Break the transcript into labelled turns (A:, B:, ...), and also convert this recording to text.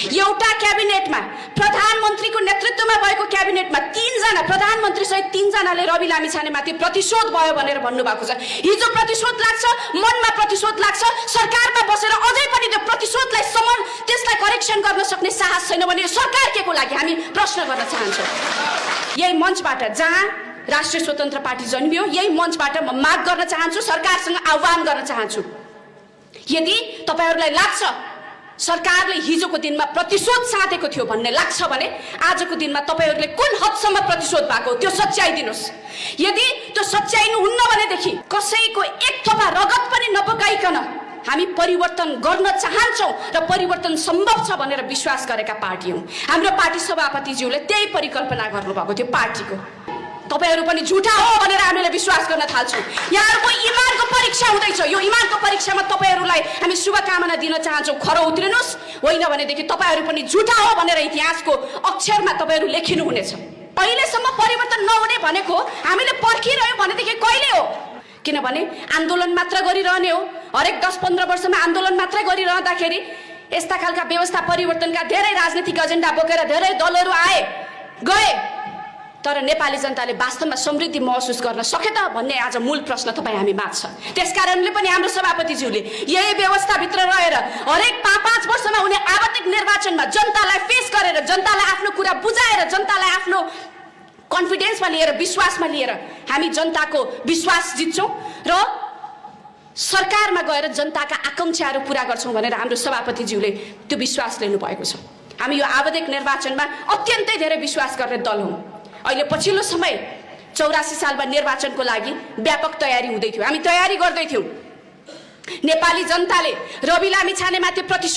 A: एउटा क्याबिनेटमा प्रधानमन्त्रीको नेतृत्वमा भएको क्याबिनेटमा 3 जना प्रधानमन्त्री सहित 3 जनाले रवि लामिछानेमाथि प्रतिशोध भयो भनेर भन्नुभएको छ। हिजो प्रतिशोध लाग्छ, मनमा प्रतिशोध लाग्छ, सरकारमा बसेर अझै पनि त्यो प्रतिशोधलाई त्यसलाई करेक्सन गर्न सक्ने साहस छैन भने सरकार के को लागि हामी प्रश्न गर्न चाहन्छौँ। यही मञ्चबाट जहाँ राष्ट्रिय स्वतन्त्र पार्टी जन्मियो, यही मञ्चबाट म माग गर्न चाहन्छु, सरकारसँग आह्वान गर्न चाहन्छु। यदि तपाईहरुलाई लाग्छ सरकारले हिजोको दिनमा प्रतिशोध साधेको थियो भन्ने लाग्छ भने आजको दिनमा तपाईहरुले कुन हदसम्म प्रतिशोध भएको त्यो सच्याइ दिनुस्। यदि त्यो सच्याइनु हुन्न भनेदेखि कसैको एक थोपा रगत पनि नबगाइकन हामी परिवर्तन गर्न चाहन्छौं र परिवर्तन सम्भव छ भनेर विश्वास गरेका पार्टी हौं। हाम्रो पार्टी सभापतिज्यूले त्यही परिकल्पना गर्नुभएको थियो पार्टीको। तपाईहरु पनि झुटा हो भनेर हामीले विश्वास गर्न थाल्छौं। यहाँहरुको इमानको परीक्षा हुँदैछ। यो इमानको परीक्षामा तपाईहरुलाई हामी शुभकामना दिन चाहन्छौं। खरो उत्रिनुस्, होइन भनेदेखि तपाईहरु पनि झुटा हो भनेर इतिहासको अक्षरमा तपाईहरु लेखिनु हुनेछ। अहिलेसम्म परिवर्तन नहुने भनेको हामीले पर्खिरह्यौं भनेदेखि कहिले हो? किनभने आन्दोलन मात्र गरिरहने हो। हरेक 10-15 वर्षमा आन्दोलन मात्र गरिरहँदाखेरि यस्ता खालका व्यवस्था परिवर्तनका धेरै राजनीतिक एजेन्डा बोकेर धेरै दलहरु आए गए, तर नेपाली जनताले वास्तवमा समृद्धि महसुस गर्न सके त भन्ने आज मूल प्रश्न तपाई हामी माझ छ। त्यसकारणले पनि हाम्रो सभापतिज्यूले यही व्यवस्थाभित्र रहेर हरेक 5-5 वर्षमा हुने आवधिक निर्वाचनमा जनतालाई फेस गरेर, जनतालाई आफ्नो कुरा बुझाएर, जनतालाई आफ्नो कन्फिडेन्समा लिएर, विश्वासमा लिएर हामी जनताको विश्वास जित्छौं र सरकारमा गएर जनताका आकांक्षाहरू पूरा गर्छौं भनेर हाम्रो सभापतिज्यूले त्यो विश्वास लिनु भएको छ। हामी यो आवधिक निर्वाचनमा अत्यन्तै धेरै विश्वास गर्ने दल हौं। अहिले पछिल्लो समय 84 सालमा निर्वाचनको लागि व्यापक तयारी हुँदै थियो। हामी तयारी गर्दै थियौं। नेपाली जनताले रवि लामिछानेमाथि प्रतिशोध